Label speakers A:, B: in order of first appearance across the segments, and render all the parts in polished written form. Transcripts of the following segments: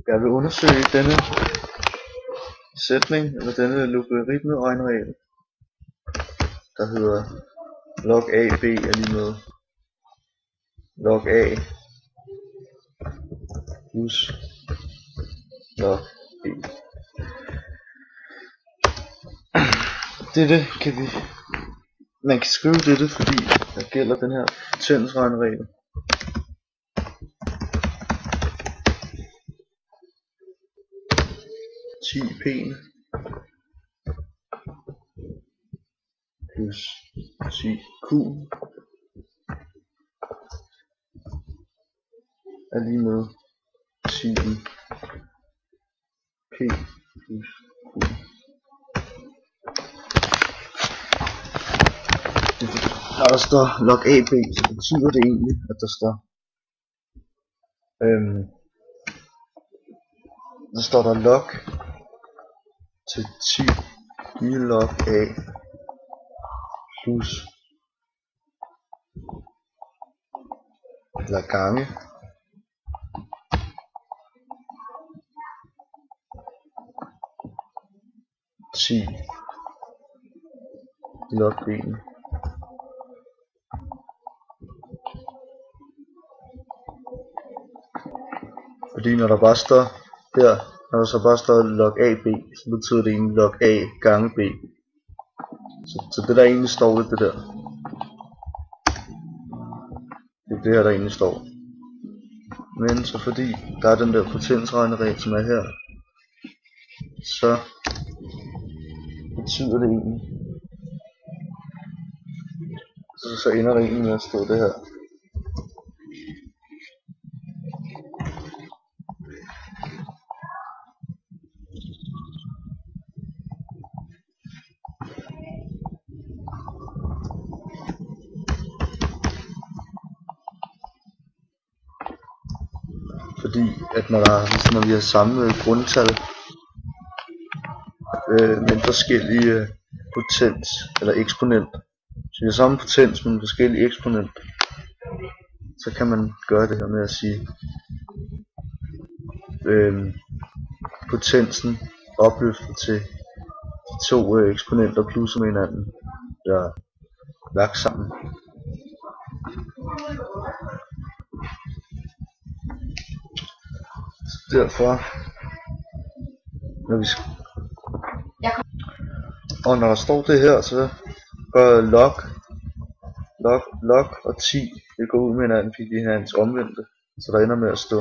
A: Jeg vil undersøge denne sætning, eller denne logaritmeregneregel, der hedder log AB er lige med log A plus log B. Man kan skrive dette, fordi der gælder den her potensregneregel. P plus 10Q er lige med 10P plus Q. Når der står log AB, så betyder det egentlig, at der står der log til 10 i log A plus eller gange 10 log B. Fordi når der bare står her, når der så bare står log AB, så betyder det egentlig log A gange B. Så det der egentlig står, det der. Det er det her, der egentlig står. Men så fordi der er den der potensregneregel, som er her, så betyder det egentlig, så ender det egentlig med at stå det her. Fordi at når vi har samme grundtal med forskellige potens eller eksponent, så vi har samme potens med en forskellig eksponent, så kan man gøre det her med at sige potensen opløftet til de to eksponenter plusser med hinanden, der er lagt sammen. Så derfor, når der står det her, så går log og 10, det går ud med hinanden, fordi de er hinandens omvendte, så der ender med at stå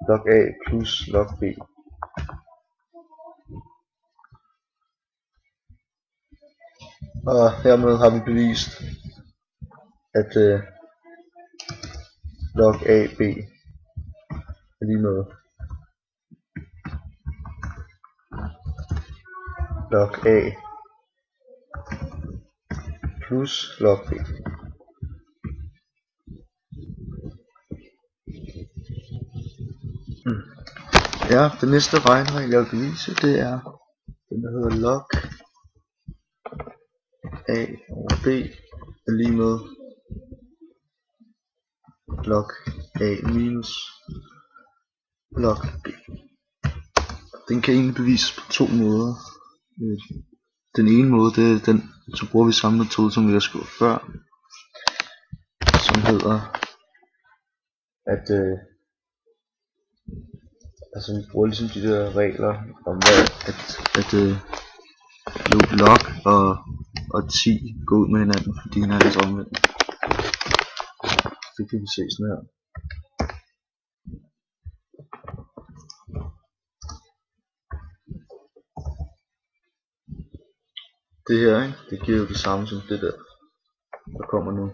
A: log A plus log B. Og hermed har vi bevist, at log AB er lige med log A plus log B. Ja, det næste regneregel jeg vil bevise, det er den der hedder log A over B er lige med log A minus log B. Den kan egentlig bevises på to måder. Den ene måde, det er den, så bruger vi samme metode som vi har skrevet før, som hedder at altså vi bruger ligesom de der regler om at log og 10 går ud med hinanden, fordi hinanden er omvendt. Det kan vi se sådan her. Det her, ikke? Det giver jo det samme som det der kommer nu.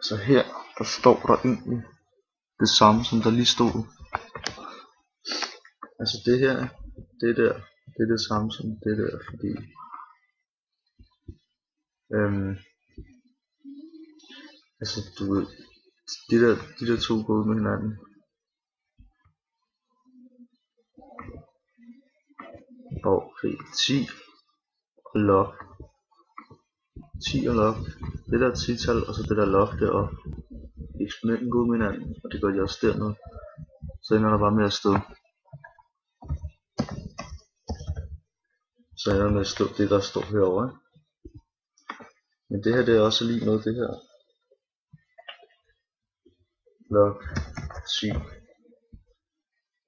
A: Så her, der står der egentlig det samme som der lige stod. Altså det her, det der, det er det samme som det der, fordi Altså du ved, de der to går ud med hinanden. Okay, 10 og log. 10 og log. Det der 10-tal og så det der log deroppe. Eksponenten går ud med hinanden, og det gør de også dernede. Så ender der bare med at stå. Så ender der med at stå det der står herovre. Men det her det er også lige noget det her. Log 10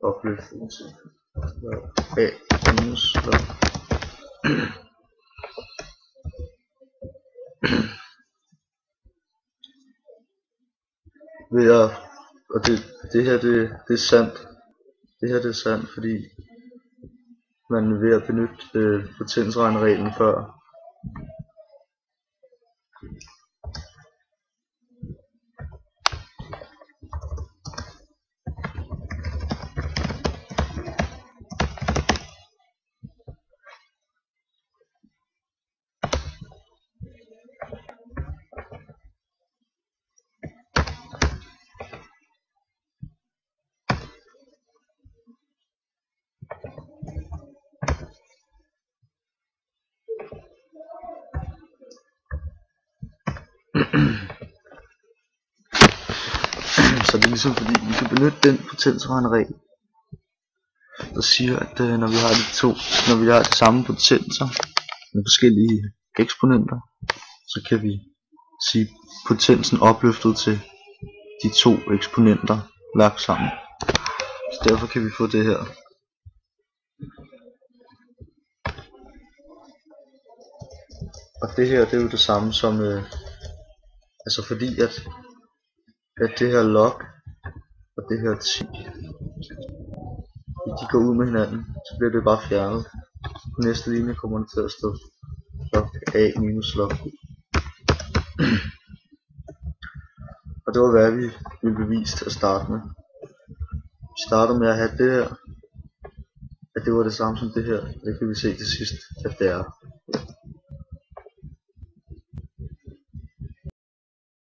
A: opløftelse log A minus log. Ved at, og det her det er sandt. Det her det er sandt, fordi man er ved at benytte potensregnereglen før. Så det er ligesom fordi vi kan benytte den potensregel, der siger at når vi har de samme potenser med forskellige eksponenter, så kan vi sige potensen opløftet til de to eksponenter lagt sammen. Så derfor kan vi få det her. Og det her det er jo det samme som altså fordi at det her log og det her 10 de går ud med hinanden, så bliver det bare fjernet. På næste linje kommer det til at stå log A minus log B. Og det var hvad vi ville bevise til at starte med. Vi starter med at have det her, at det var det samme som det her. Det kan vi se til sidst at det er.